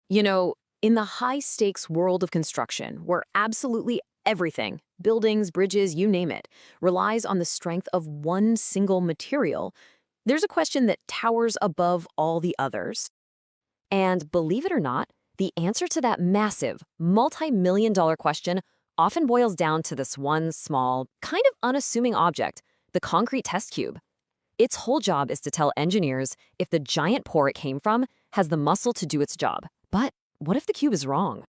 You know, in the high-stakes world of construction, where absolutely everything, buildings, bridges, you name it, relies on the strength of one single material, there's a question that towers above all the others. And believe it or not, the answer to that massive, multi-million dollar question often boils down to this one small, kind of unassuming object, the concrete test cube. Its whole job is to tell engineers if the giant pour it came from has the muscle to do its job. But what if the cube is wrong?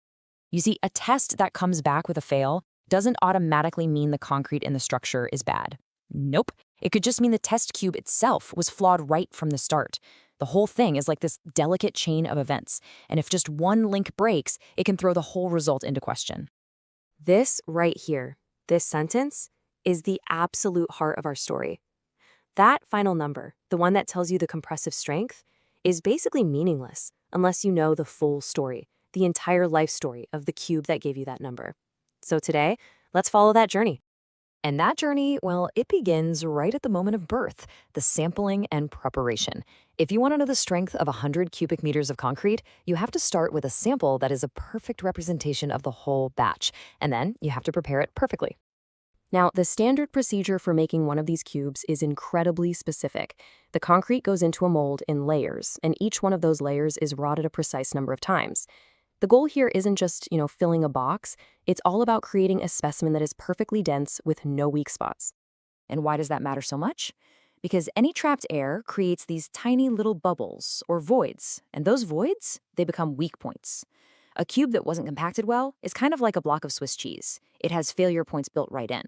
You see, a test that comes back with a fail doesn't automatically mean the concrete in the structure is bad. Nope. It could just mean the test cube itself was flawed right from the start. The whole thing is like this delicate chain of events, and if just one link breaks, it can throw the whole result into question. This right here, this sentence, is the absolute heart of our story. That final number, the one that tells you the compressive strength, is basically meaningless unless you know the full story, the entire life story of the cube that gave you that number. So today, let's follow that journey. And that journey, well, it begins right at the moment of birth, the sampling and preparation. If you want to know the strength of 100 cubic meters of concrete, you have to start with a sample that is a perfect representation of the whole batch, and then you have to prepare it perfectly. Now, the standard procedure for making one of these cubes is incredibly specific. The concrete goes into a mold in layers, and each one of those layers is wrought at a precise number of times. The goal here isn't just, filling a box. It's all about creating a specimen that is perfectly dense with no weak spots. And why does that matter so much? Because any trapped air creates these tiny little bubbles or voids, and those voids, they become weak points. A cube that wasn't compacted well is kind of like a block of Swiss cheese. It has failure points built right in.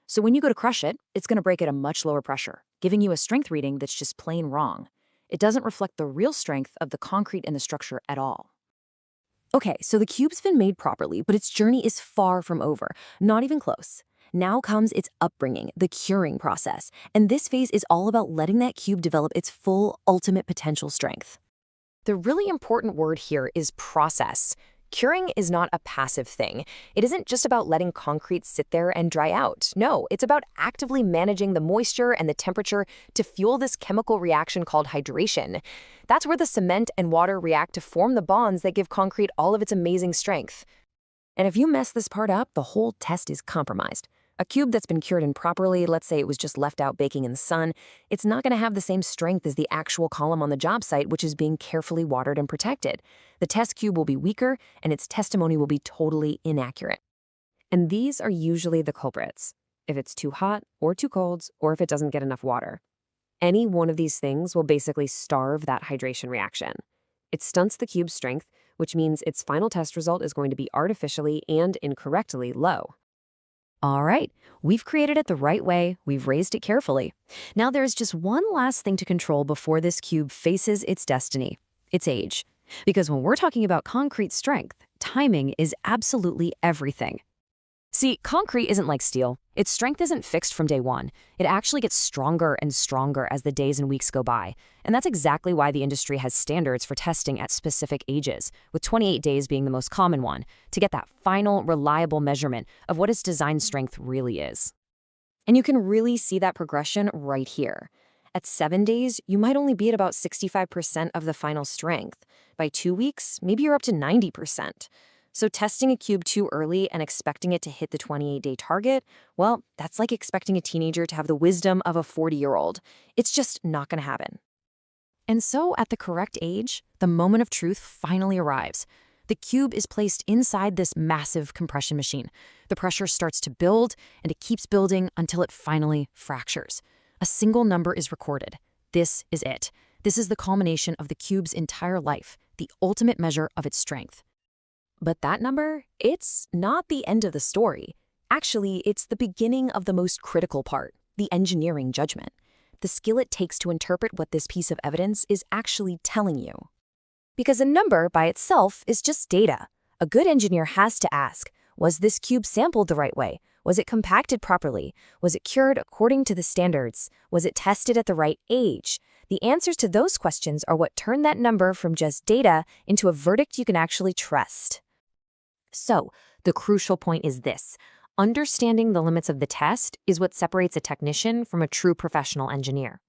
So when you go to crush it, it's going to break at a much lower pressure, giving you a strength reading that's just plain wrong. It doesn't reflect the real strength of the concrete in the structure at all. Okay, so the cube's been made properly, but its journey is far from over, not even close. Now comes its upbringing, the curing process, and this phase is all about letting that cube develop its full, ultimate potential strength. The really important word here is process. Curing is not a passive thing. It isn't just about letting concrete sit there and dry out. No, it's about actively managing the moisture and the temperature to fuel this chemical reaction called hydration. That's where the cement and water react to form the bonds that give concrete all of its amazing strength. And if you mess this part up, the whole test is compromised. A cube that's been cured improperly, let's say it was just left out baking in the sun, it's not going to have the same strength as the actual column on the job site, which is being carefully watered and protected. The test cube will be weaker, and its testimony will be totally inaccurate. And these are usually the culprits. If it's too hot or too cold, or if it doesn't get enough water. Any one of these things will basically starve that hydration reaction. It stunts the cube's strength, which means its final test result is going to be artificially and incorrectly low. All right, we've created it the right way, we've raised it carefully. Now there's just one last thing to control before this cube faces its destiny, its age. Because when we're talking about concrete strength, timing is absolutely everything. See, concrete isn't like steel. Its strength isn't fixed from day one. It actually gets stronger and stronger as the days and weeks go by. And that's exactly why the industry has standards for testing at specific ages, with 28 days being the most common one, to get that final, reliable measurement of what its design strength really is. And you can really see that progression right here. At 7 days, you might only be at about 65% of the final strength. By 2 weeks, maybe you're up to 90%. So testing a cube too early and expecting it to hit the 28-day target, well, that's like expecting a teenager to have the wisdom of a 40-year-old. It's just not going to happen. And so at the correct age, the moment of truth finally arrives. The cube is placed inside this massive compression machine. The pressure starts to build, and it keeps building until it finally fractures. A single number is recorded. This is it. This is the culmination of the cube's entire life, the ultimate measure of its strength. But that number, it's not the end of the story. Actually, it's the beginning of the most critical part, the engineering judgment. The skill it takes to interpret what this piece of evidence is actually telling you. Because a number by itself is just data. A good engineer has to ask, was this cube sampled the right way? Was it compacted properly? Was it cured according to the standards? Was it tested at the right age? The answers to those questions are what turn that number from just data into a verdict you can actually trust. So, the crucial point is this. Understanding the limits of the test is what separates a technician from a true professional engineer.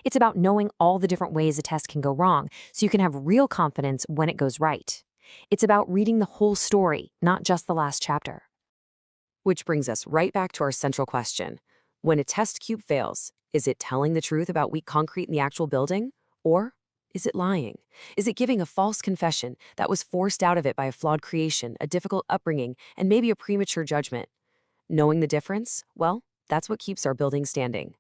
It's about knowing all the different ways a test can go wrong so you can have real confidence when it goes right. It's about reading the whole story, not just the last chapter. Which brings us right back to our central question. When a test cube fails, is it telling the truth about weak concrete in the actual building? Or is it lying? Is it giving a false confession that was forced out of it by a flawed creation, a difficult upbringing, and maybe a premature judgment? Knowing the difference, well, that's what keeps our building standing.